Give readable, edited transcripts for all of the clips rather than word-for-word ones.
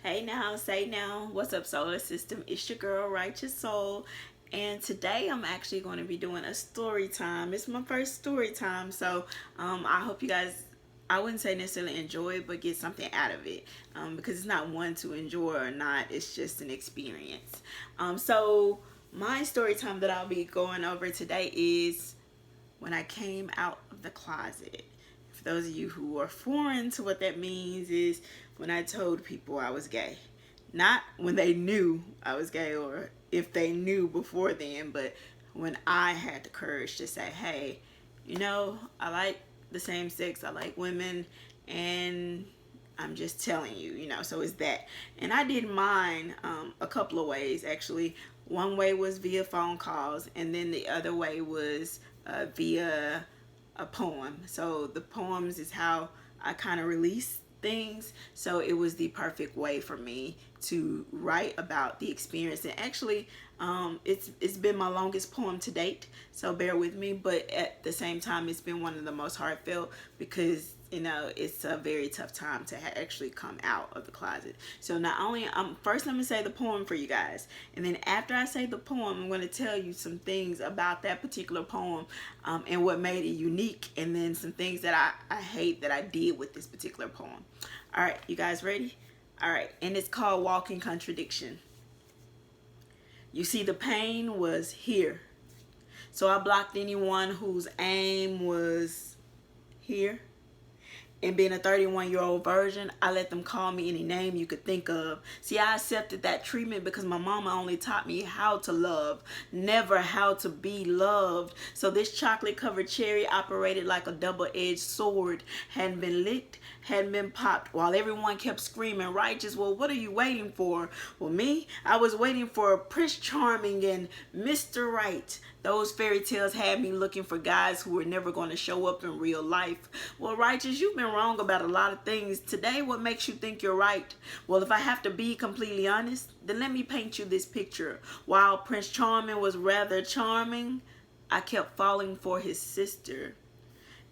Hey now, say now, what's up, solar system? It's your girl, Righteous Soul, and today I'm actually going to be doing a story time. It's my first story time, so I hope you guys, I wouldn't say necessarily enjoy it, but get something out of it, because it's not one to enjoy or not, it's just an experience. So my story time that I'll be going over today is when I came out of the closet. For those of you who are foreign to what that means, is when I told people I was gay. Not when they knew I was gay or if they knew before then, but when I had the courage to say, hey, I like the same sex, I like women, and I'm just telling you, so it's that. And I did mine a couple of ways, actually. One way was via phone calls, and then the other way was via a poem. So the poems is how I kind of release things. So it was the perfect way for me to write about the experience. And actually, it's been my longest poem to date. So bear with me. But at the same time, it's been one of the most heartfelt because it's a very tough time to actually come out of the closet. So not only first, let me say the poem for you guys, and then after I say the poem, I'm going to tell you some things about that particular poem, and what made it unique, and then some things that I hate that I did with this particular poem. All right, you guys ready? All right, and it's called Walking Contradiction. You see, the pain was here, so I blocked anyone whose aim was here. And being a 31-year-old virgin, I let them call me any name you could think of. See, I accepted that treatment because my mama only taught me how to love, never how to be loved. So this chocolate-covered cherry operated like a double-edged sword. Hadn't been licked, hadn't been popped, while everyone kept screaming, righteous, well, what are you waiting for? Well, me, I was waiting for Prince Charming and Mr. Right. Those fairy tales had me looking for guys who were never going to show up in real life. Well, righteous, you've been wrong about a lot of things. Today, what makes you think you're right? Well, if I have to be completely honest, then let me paint you this picture. While Prince Charming was rather charming, I kept falling for his sister.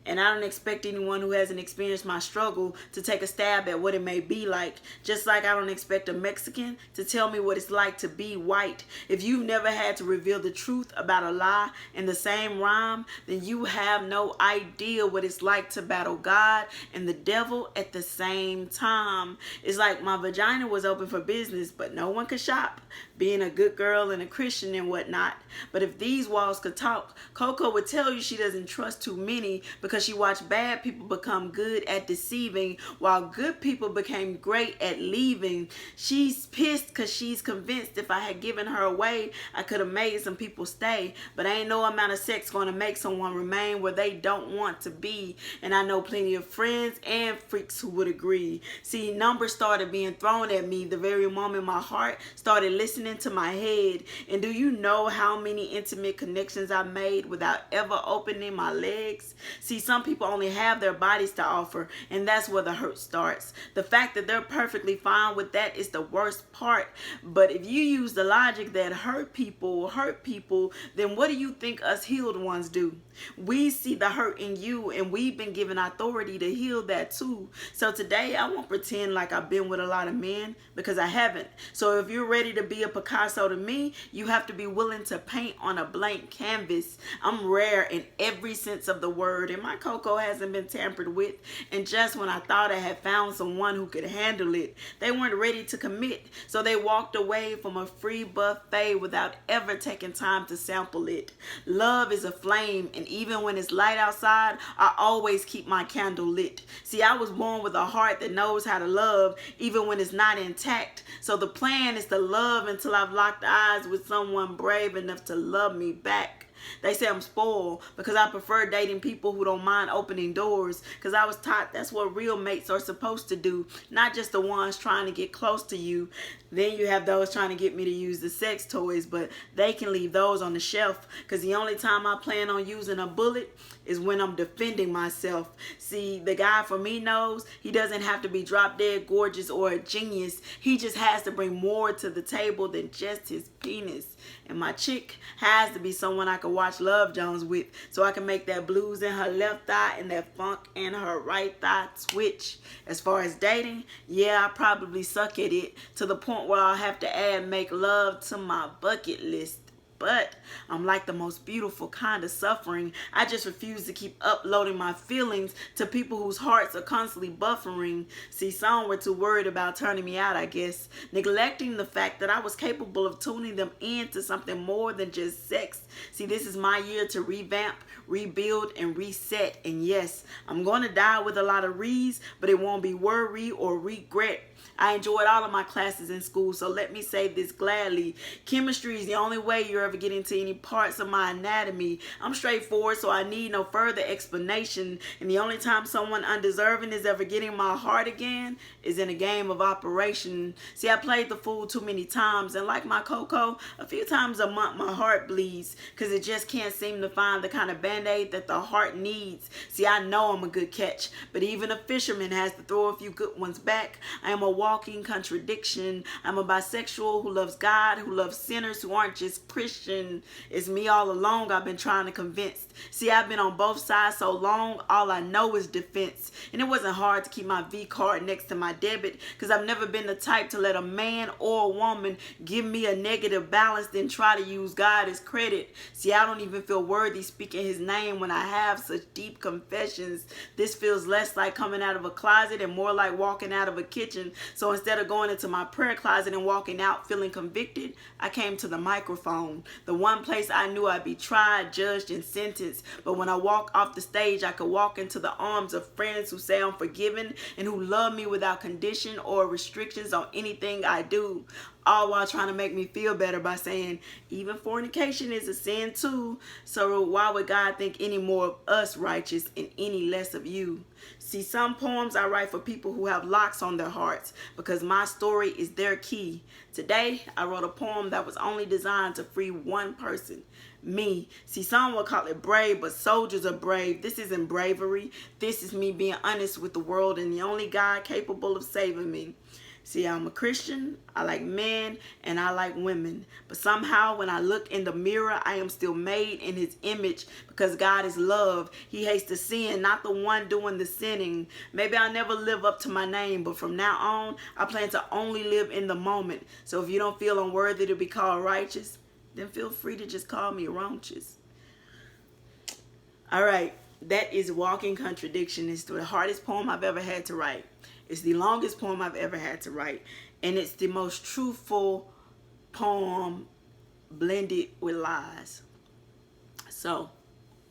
And I don't expect anyone who hasn't experienced my struggle to take a stab at what it may be like. Just like I don't expect a Mexican to tell me what it's like to be white. If you've never had to reveal the truth about a lie in the same rhyme, then you have no idea what it's like to battle God and the devil at the same time. It's like my vagina was open for business, but no one could shop, being a good girl and a Christian and whatnot. But if these walls could talk, Coco would tell you she doesn't trust too many because she watched bad people become good at deceiving while good people became great at leaving. She's pissed because she's convinced if I had given her away, I could have made some people stay. But ain't no amount of sex going to make someone remain where they don't want to be. And I know plenty of friends and freaks who would agree. See, numbers started being thrown at me the very moment my heart started listening to my head. And do you know how many intimate connections I made without ever opening my legs? See, some people only have their bodies to offer, and that's where the hurt starts. The fact that they're perfectly fine with that is the worst part. But if you use the logic that hurt people, then what do you think us healed ones do? We see the hurt in you, and we've been given authority to heal that too. So today, I won't pretend like I've been with a lot of men, because I haven't. So if you're ready to be a Picasso to me, you have to be willing to paint on a blank canvas. I'm rare in every sense of the word, and my Coco hasn't been tampered with. And just when I thought I had found someone who could handle it, they weren't ready to commit. So they walked away from a free buffet without ever taking time to sample it. Love is a flame, and even when it's light outside, I always keep my candle lit. See, I was born with a heart that knows how to love even when it's not intact. So the plan is to love until I've locked eyes with someone brave enough to love me back. They say I'm spoiled because I prefer dating people who don't mind opening doors, because I was taught that's what real mates are supposed to do, not just the ones trying to get close to you. Then you have those trying to get me to use the sex toys, but they can leave those on the shelf, because the only time I plan on using a bullet is when I'm defending myself. See, the guy for me knows he doesn't have to be drop dead gorgeous or a genius. He just has to bring more to the table than just his penis. And my chick has to be someone I can could watch Love Jones with, so I can make that blues in her left thigh and that funk in her right thigh twitch. As far as dating, yeah, I probably suck at it to the point where I'll have to add make love to my bucket list. But I'm like the most beautiful kind of suffering. I just refuse to keep uploading my feelings to people whose hearts are constantly buffering. See, some were too worried about turning me out, I guess, neglecting the fact that I was capable of tuning them into something more than just sex. See, this is my year to revamp, rebuild, and reset. And yes, I'm going to die with a lot of re's, but it won't be worry or regret. I enjoyed all of my classes in school, so let me say this gladly. Chemistry is the only way you're ever getting to any parts of my anatomy. I'm straightforward, so I need no further explanation. And the only time someone undeserving is ever getting my heart again is in a game of operation. See, I played the fool too many times, and like my Coco, a few times a month my heart bleeds, because it just can't seem to find the kind of band-aid that the heart needs. See, I know I'm a good catch, but even a fisherman has to throw a few good ones back. I am a walking contradiction. I'm a bisexual who loves God, who loves sinners who aren't just Christian. It's me all along I've been trying to convince. See, I've been on both sides so long, all I know is defense. And it wasn't hard to keep my V card next to my debit, because I've never been the type to let a man or a woman give me a negative balance then try to use God as credit. See, I don't even feel worthy speaking his name when I have such deep confessions. This feels less like coming out of a closet and more like walking out of a kitchen. So instead of going into my prayer closet and walking out feeling convicted, I came to the microphone, the one place I knew I'd be tried, judged, and sentenced. But when I walk off the stage, I could walk into the arms of friends who say I'm forgiven and who love me without condition or restrictions on anything I do, all while trying to make me feel better by saying even fornication is a sin too. So why would God think any more of us righteous and any less of you? See, some poems I write for people who have locks on their hearts, because my story is their key. Today, I wrote a poem that was only designed to free one person, me. See, some will call it brave, but soldiers are brave. This isn't bravery. This is me being honest with the world and the only God capable of saving me. See, I'm a Christian, I like men, and I like women. But somehow when I look in the mirror, I am still made in his image, because God is love. He hates the sin, not the one doing the sinning. Maybe I'll never live up to my name, but from now on, I plan to only live in the moment. So if you don't feel unworthy to be called righteous, then feel free to just call me Writeous. All right, that is Walking Contradiction. It's the hardest poem I've ever had to write. It's the longest poem I've ever had to write. And it's the most truthful poem blended with lies. So,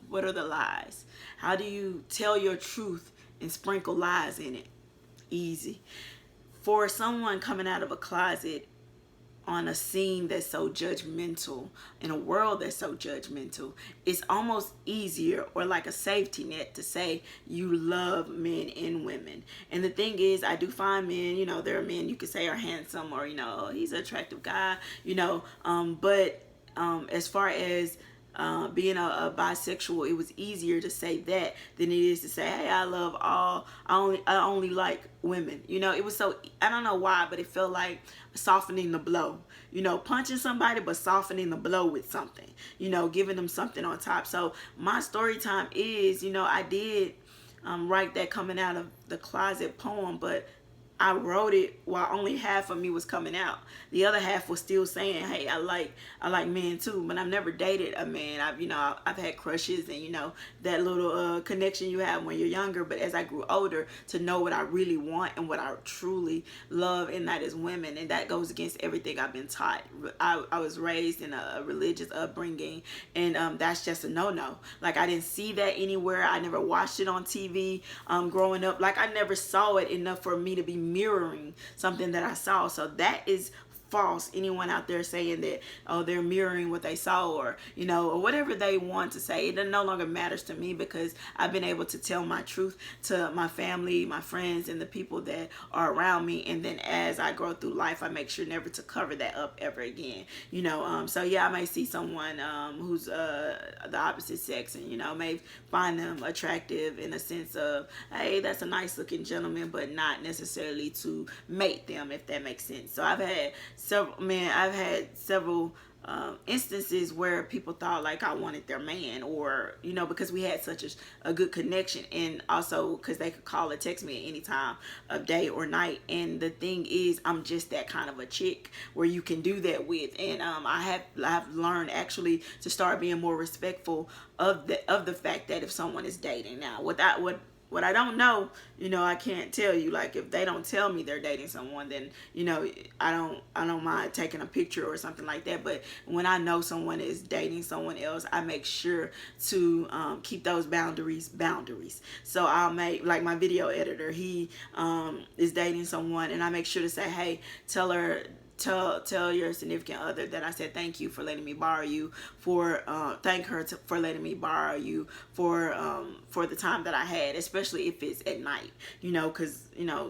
what are the lies? How do you tell your truth and sprinkle lies in it? Easy. For someone coming out of a closet on a scene that's so judgmental, in a world that's so judgmental, it's almost easier, or like a safety net, to say you love men and women. And the thing is, I do find men, you know, there are men you could say are handsome, or, you know, he's an attractive guy, you know, but as far as being a bisexual, it was easier to say that than it is to say, hey, I love all, I only like women. You know, it was so, I don't know why, but it felt like softening the blow. You know, punching somebody, but softening the blow with something, you know, giving them something on top. So my story time is, you know, I did write that coming out of the closet poem, but I wrote it while only half of me was coming out. The other half was still saying, hey, I like men too, but I've never dated a man. I've had crushes, and, you know, that little connection you have when you're younger. But as I grew older, to know what I really want and what I truly love, and that is women. And that goes against everything I've been taught. I was raised in a religious upbringing, and that's just a no-no. Like, I didn't see that anywhere. I never watched it on TV growing up. Like, I never saw it enough for me to be mirroring something that I saw. So that is false. Anyone out there saying that, oh, they're mirroring what they saw, or, you know, or whatever they want to say, it no longer matters to me, because I've been able to tell my truth to my family, my friends, and the people that are around me. And then as I grow through life, I make sure never to cover that up ever again, you know. So yeah, I may see someone who's the opposite sex, and, you know, may find them attractive in a sense of, hey, that's a nice looking gentleman, but not necessarily to mate them, if that makes sense. So I've had I've had several instances where people thought like I wanted their man, or because we had such a good connection, and also because they could call or text me at any time of day or night. And the thing is, I'm just that kind of a chick where you can do that with. And I've learned actually to start being more respectful of the fact that if someone is dating now, without what I don't know, I can't tell you. Like, if they don't tell me they're dating someone, then I don't mind taking a picture or something like that. But when I know someone is dating someone else, I make sure to keep those boundaries. So I'll make, like, my video editor, he is dating someone, and I make sure to say, hey, tell your significant other that I said thank you for letting me borrow you, thank her for letting me borrow you for the time that I had, especially if it's at night, because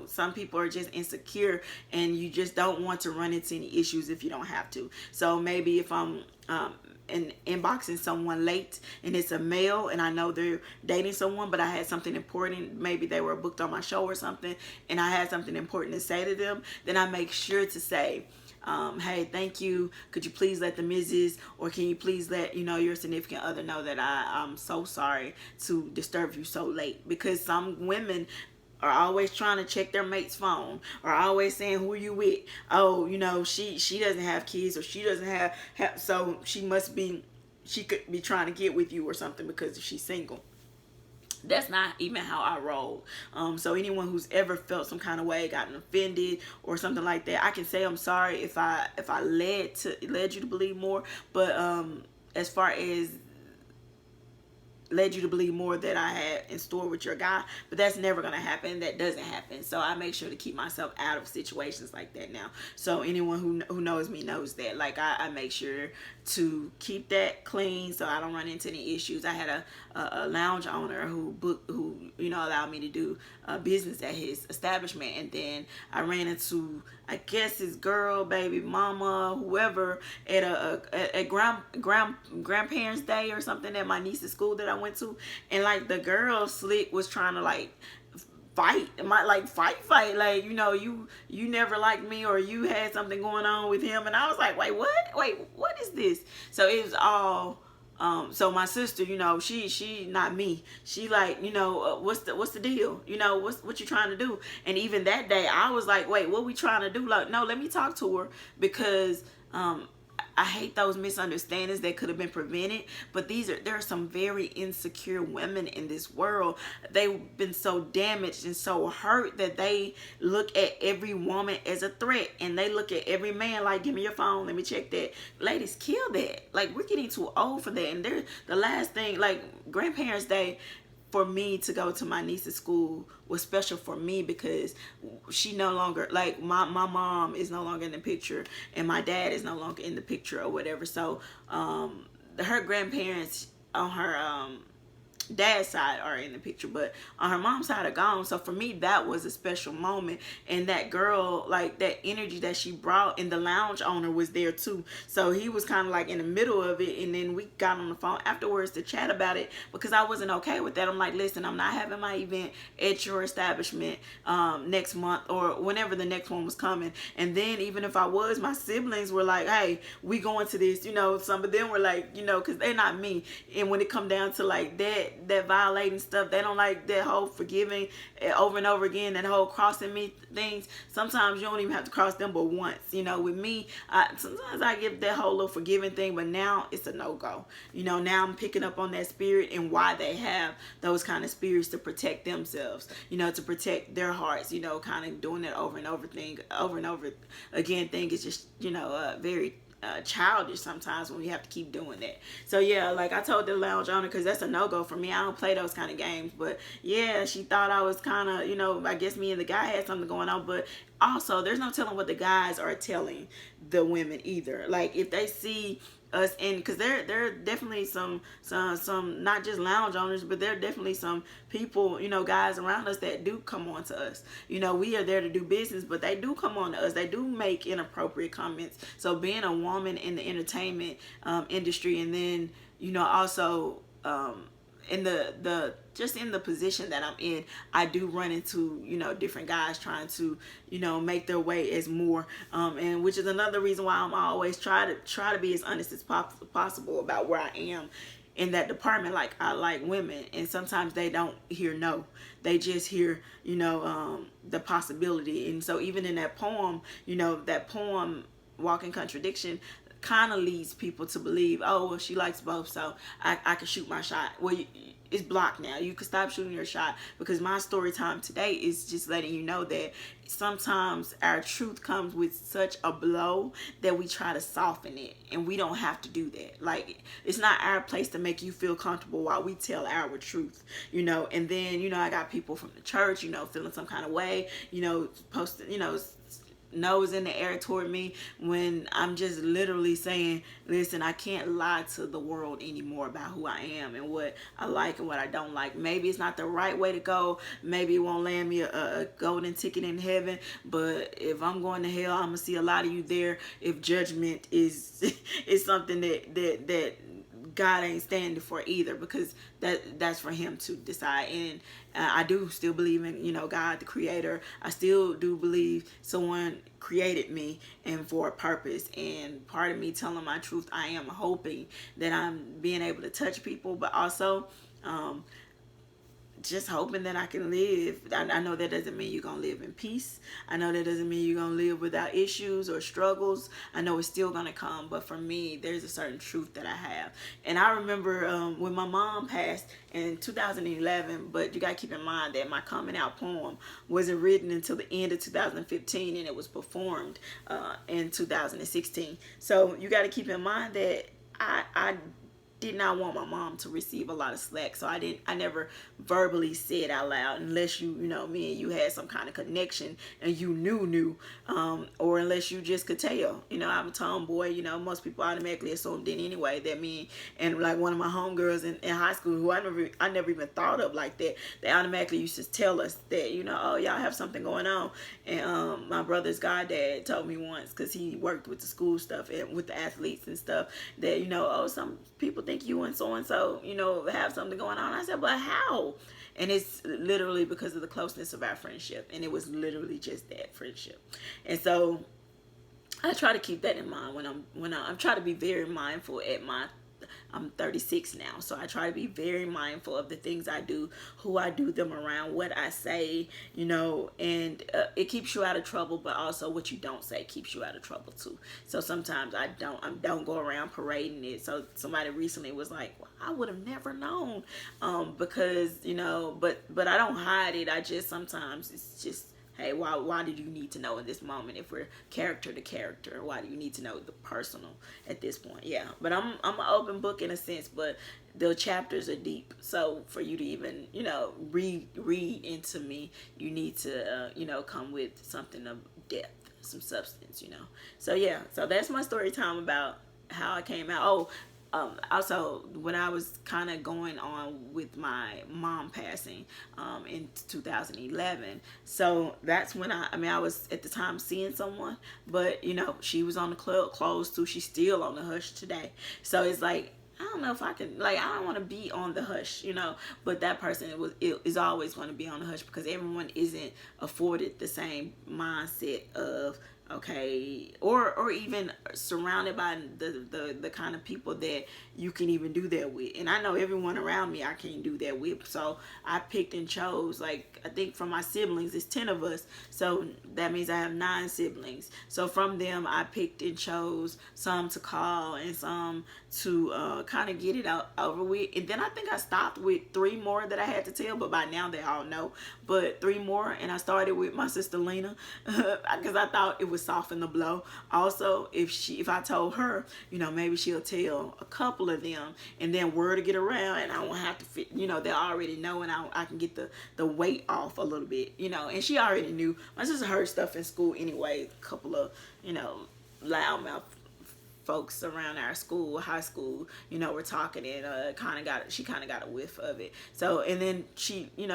some people are just insecure and you just don't want to run into any issues if you don't have to. So maybe if I'm and inboxing someone late and it's a male and I know they're dating someone, but I had something important, maybe they were booked on my show or something, and I had something important to say to them, then I make sure to say, hey, thank you, could you please let the missus, or can you please let your significant other know that I'm so sorry to disturb you so late. Because some women are always trying to check their mate's phone, or always saying, who are you with? Oh, she doesn't have kids, or she doesn't have so she could be trying to get with you or something because she's single. That's not even how I roll. So anyone who's ever felt some kind of way, gotten offended or something like that, I can say I'm sorry if I led you to believe more. But as far as led you to believe more that I had in store with your guy, but that's never gonna happen. That doesn't happen. So I make sure to keep myself out of situations like that now. So anyone who knows me knows that. Like, I make sure to keep that clean so I don't run into any issues. I had a lounge owner who allowed me to do business at his establishment, and then I ran into, I guess, his girl, baby mama, whoever, at grandparents' day or something at my niece's school that I went to, and like the girl slick was trying to like fight, like, you never liked me, or you had something going on with him. And I was like, wait, what is this? So it was all so my sister, she not me, she like, what's the deal, what you trying to do? And even that day I was like, wait, what we trying to do? Like, no, let me talk to her, because I hate those misunderstandings that could have been prevented. But there are some very insecure women in this world. They've been so damaged and so hurt that they look at every woman as a threat, and they look at every man like, give me your phone, let me check that. Ladies, kill that. Like, we're getting too old for that. And they're the last thing, like, grandparents' day, for me to go to my niece's school was special for me, because she no longer, like, my mom is no longer in the picture, and my dad is no longer in the picture or whatever. So her grandparents on her dad's side are in the picture, but on her mom's side are gone. So for me, that was a special moment. And that girl, like, that energy that she brought, and the lounge owner was there too, so he was kind of like in the middle of it. And then we got on the phone afterwards to chat about it, because I wasn't okay with that. I'm like, listen, I'm not having my event at your establishment next month, or whenever the next one was coming. And then even if I was, my siblings were like, hey, we going to this, some of them were like, because they're not me. And when it come down to like that violating stuff, they don't like that whole forgiving over and over again, that whole crossing me things. Sometimes you don't even have to cross them but once. With me, sometimes I give that whole little forgiving thing, but now it's a no-go. Now I'm picking up on that spirit, and why they have those kind of spirits, to protect themselves, to protect their hearts, kind of doing that over and over again thing is just, very childish sometimes when you have to keep doing that. So yeah, like, I told the lounge owner, because that's a no-go for me. I don't play those kind of games. But yeah, she thought I was kind of, I guess me and the guy had something going on. But also, there's no telling what the guys are telling the women either. Like, if they see us in, because there are definitely some not just lounge owners, but there are definitely some people, guys around us that do come on to us. We are there to do business, but they do come on to us. They do make inappropriate comments. So being a woman in the entertainment industry, and then also in the just in the position that I'm in, I do run into, you know, different guys trying to, you know, make their way as more, and which is another reason why I'm always try to be as honest as possible about where I am in that department. Like, I like women, and sometimes they don't hear no, they just hear, you know, the possibility. And so even in that poem, you know, that poem Walking Contradiction kind of leads people to believe, oh well, she likes both, so I can shoot my shot. Well, it's blocked now. You can stop shooting your shot, because my story time today is just letting you know that sometimes our truth comes with such a blow that we try to soften it, and we don't have to do that. Like, it's not our place to make you feel comfortable while we tell our truth, you know. And then, you know, I got people from the church, you know, feeling some kind of way, you know, posting, you know, nose in the air toward me, when I'm just literally saying, listen, I can't lie to the world anymore about who I am and what I like and what I don't like. Maybe it's not the right way to go, maybe it won't land me a golden ticket in heaven, but if I'm going to hell, I'm gonna see a lot of you there if judgment is is something that God ain't standing for either, because that's for him to decide. And I do still believe in, you know, God the creator. I still do believe someone created me and for a purpose. And part of me telling my truth, I am hoping that I'm being able to touch people, but also just hoping that I can live. I know that doesn't mean you're going to live in peace. I know that doesn't mean you're going to live without issues or struggles. I know it's still going to come. But for me, there's a certain truth that I have. And I remember when my mom passed in 2011, but you got to keep in mind that my coming out poem wasn't written until the end of 2015, and it was performed in 2016. So you got to keep in mind that I did not want my mom to receive a lot of slack, so I never verbally said out loud, unless you know, me and you had some kind of connection and you knew, or unless you just could tell. You know, I'm a tomboy, you know, most people automatically assumed it anyway, that me and like one of my homegirls in high school, who I never even thought of like that, they automatically used to tell us that, you know, oh, y'all have something going on. And my brother's goddad told me once, because he worked with the school stuff and with the athletes and stuff, that, you know, oh, some people think you and so, you know, have something going on. I said, but how? And it's literally because of the closeness of our friendship. And it was literally just that, friendship. And so I try to keep that in mind when I'm trying to be very mindful at I'm 36 now, so I try to be very mindful of the things I do, who I do them around, what I say, you know, and it keeps you out of trouble, but also what you don't say keeps you out of trouble too. So sometimes I don't go around parading it. So somebody recently was like, well, I would have never known, because, you know, but I don't hide it. I just, sometimes it's just, hey, why do you need to know in this moment? If we're character to character, why do you need to know the personal at this point? Yeah, but I'm an open book in a sense, but the chapters are deep. So for you to even, you know, read into me, you need to, you know, come with something of depth, some substance, you know. So yeah, so that's my story time about how I came out. Oh, also, when I was kind of going on with my mom passing in 2011, so that's when I was at the time seeing someone, but, you know, she was on the club closed too. She's still on the hush today. So it's like, I don't know if I can, like, I don't want to be on the hush, you know, but that person is always going to be on the hush, because everyone isn't afforded the same mindset of, okay, or even surrounded by the kind of people that you can even do that with. And I know everyone around me I can't do that with, so I picked and chose. Like, I think from my siblings, it's 10 of us, so that means I have 9 siblings. So from them I picked and chose some to call and some to kind of get it over with. And then I think I stopped with 3 more that I had to tell, but by now they all know. But 3 more, and I started with my sister Lena, because I thought it would soften the blow. Also, if I told her, you know, maybe she'll tell a couple of them, and then word to get around, and I won't have to fit, you know, they already know, and I can get the weight off a little bit, you know. And she already knew. My sister heard stuff in school anyway, a couple of, you know, loudmouth folks around our school, high school, were talking, and she kind of got a whiff of it. So, and then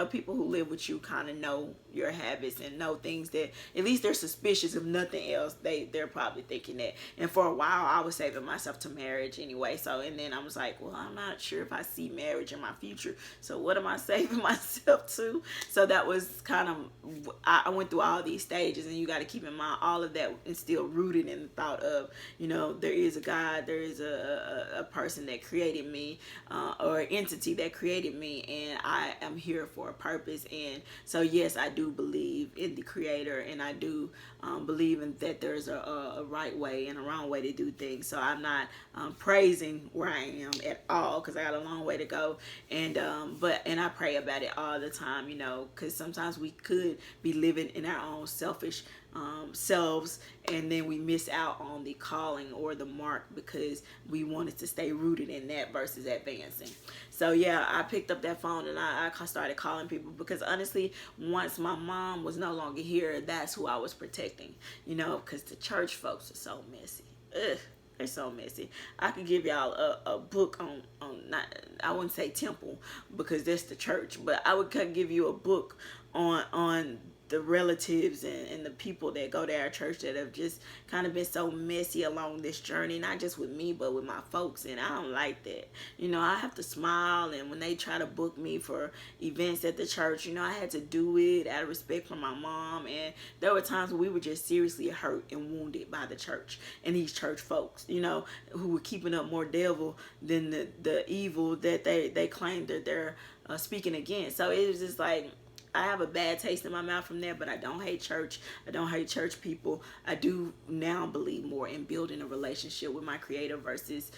people who live with you kind of know your habits and know things that at least they're suspicious. If nothing else, they're probably thinking that. And for a while, I was saving myself to marriage anyway. So, and then I was like, well, I'm not sure if I see marriage in my future. So, what am I saving myself to? So that was kind of, I went through all these stages, and you got to keep in mind all of that is still rooted in the thought of, there is a God, there is a person that created me, or an entity that created me, and I am here for a purpose. And so, yes, I do believe in the creator, and I do believe in that there's a right way and a wrong way to do things. So I'm not praising where I am at all, because I got a long way to go. And and I pray about it all the time, because sometimes we could be living in our own selfish selves, and then we miss out on the calling or the mark because we wanted to stay rooted in that versus advancing. So yeah, I picked up that phone, and I started calling people, because honestly, once my mom was no longer here, that's who I was protecting, because the church folks are so messy. Ugh. They're so messy. I could give y'all a book on not, I wouldn't say temple, because that's the church, but I would give you a book on the relatives and the people that go to our church that have just kind of been so messy along this journey, not just with me, but with my folks. And I don't like that. I have to smile, and when they try to book me for events at the church, I had to do it out of respect for my mom. And there were times when we were just seriously hurt and wounded by the church and these church folks, who were keeping up more devil than the evil that they claimed that they're speaking against. So it was just like, I have a bad taste in my mouth from there, but I don't hate church. I don't hate church people. I do now believe more in building a relationship with my creator versus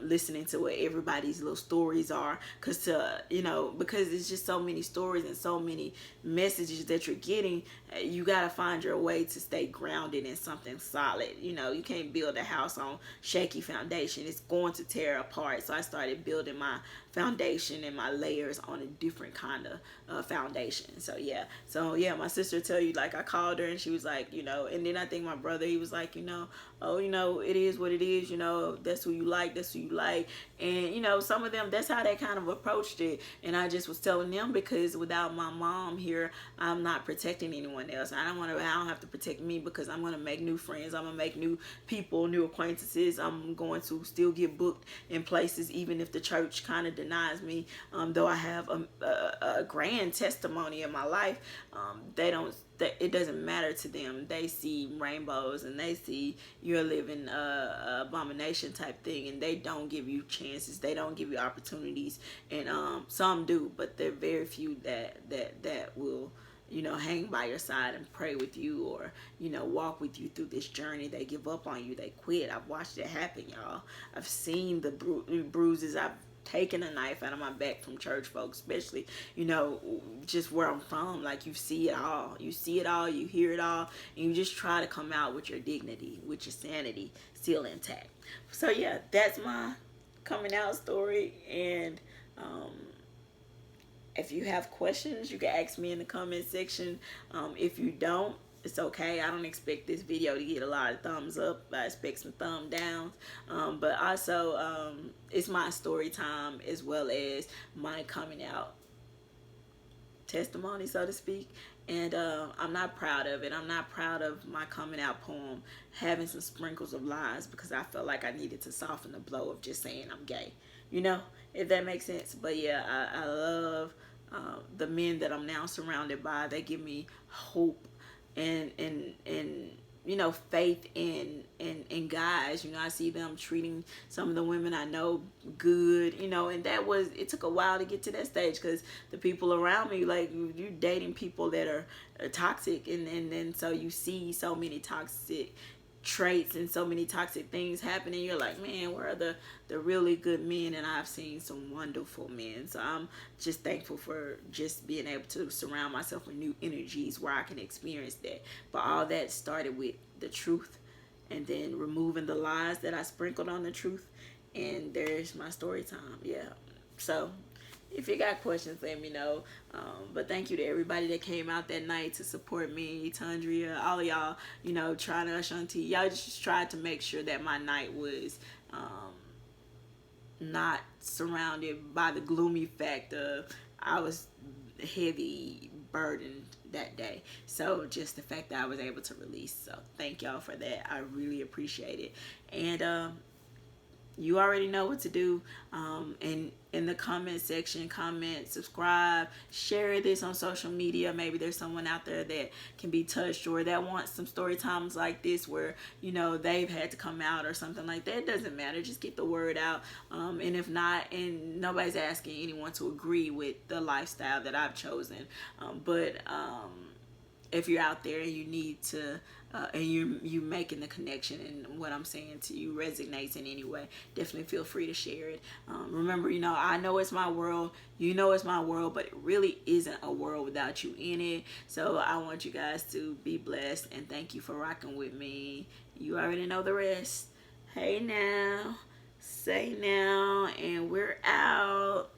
listening to what everybody's little stories are. Because it's just so many stories and so many messages that you're getting. You got to find your way to stay grounded in something solid. You can't build a house on shaky foundation. It's going to tear apart. So I started building my foundation and my layers on a different kind of foundation. So yeah, my sister tell you, like, I called her, and she was like, and then I think my brother, he was like, it is what it is, that's who you like, and some of them, that's how they kind of approached it. And I just was telling them, because without my mom here, I'm not protecting anyone else. I don't have to protect me, because I'm going to make new friends, I'm going to make new people, new acquaintances. I'm going to still get booked in places, even if the church kind of denies me. Though I have a grand testimony in my life, it doesn't matter to them. They see rainbows, and they see you're living a abomination type thing, and they don't give you chances, they don't give you opportunities. And some do, but there are very few that will hang by your side and pray with you, or walk with you through this journey. They give up on you, they quit. I've watched it happen, y'all. I've seen the bruises. I've taken a knife out of my back from church folks, especially just where I'm from. Like, you see it all, you hear it all, and you just try to come out with your dignity, with your sanity still intact. So yeah, that's my coming out story. And if you have questions, you can ask me in the comment section. If you don't, it's okay. I don't expect this video to get a lot of thumbs up. I expect some thumb downs. But also, it's my story time, as well as my coming out testimony, so to speak. And I'm not proud of it. I'm not proud of my coming out poem having some sprinkles of lies, because I felt like I needed to soften the blow of just saying I'm gay. If that makes sense. But yeah, I love the men that I'm now surrounded by. They give me hope and faith in guys. I see them treating some of the women I know good, and it took a while to get to that stage, because the people around me, like, you dating people that are toxic, and so you see so many toxic traits and so many toxic things happening. You're like, man, where are the really good men? And I've seen some wonderful men. So I'm just thankful for just being able to surround myself with new energies where I can experience that. But all that started with the truth, and then removing the lies that I sprinkled on the truth. And there's my story time. Yeah. So if you got questions, let me know. But thank you to everybody that came out that night to support me, Tandria, all of y'all, trying to Ashanti. Y'all just tried to make sure that my night was not surrounded by the gloomy fact of I was heavy burdened that day. So just the fact that I was able to release. So thank y'all for that. I really appreciate it. And you already know what to do. And in the comment section, comment, subscribe, share this on social media. Maybe there's someone out there that can be touched or that wants some story times like this where, they've had to come out or something like that. It doesn't matter. Just get the word out. And if not, and nobody's asking anyone to agree with the lifestyle that I've chosen. But if you're out there and you need to and you making the connection and what I'm saying to you resonates in any way, definitely feel free to share it. Remember, I know it's my world, it's my world, but it really isn't a world without you in it. So I want you guys to be blessed, and thank you for rocking with me. You already know the rest. Hey now, say now, and we're out.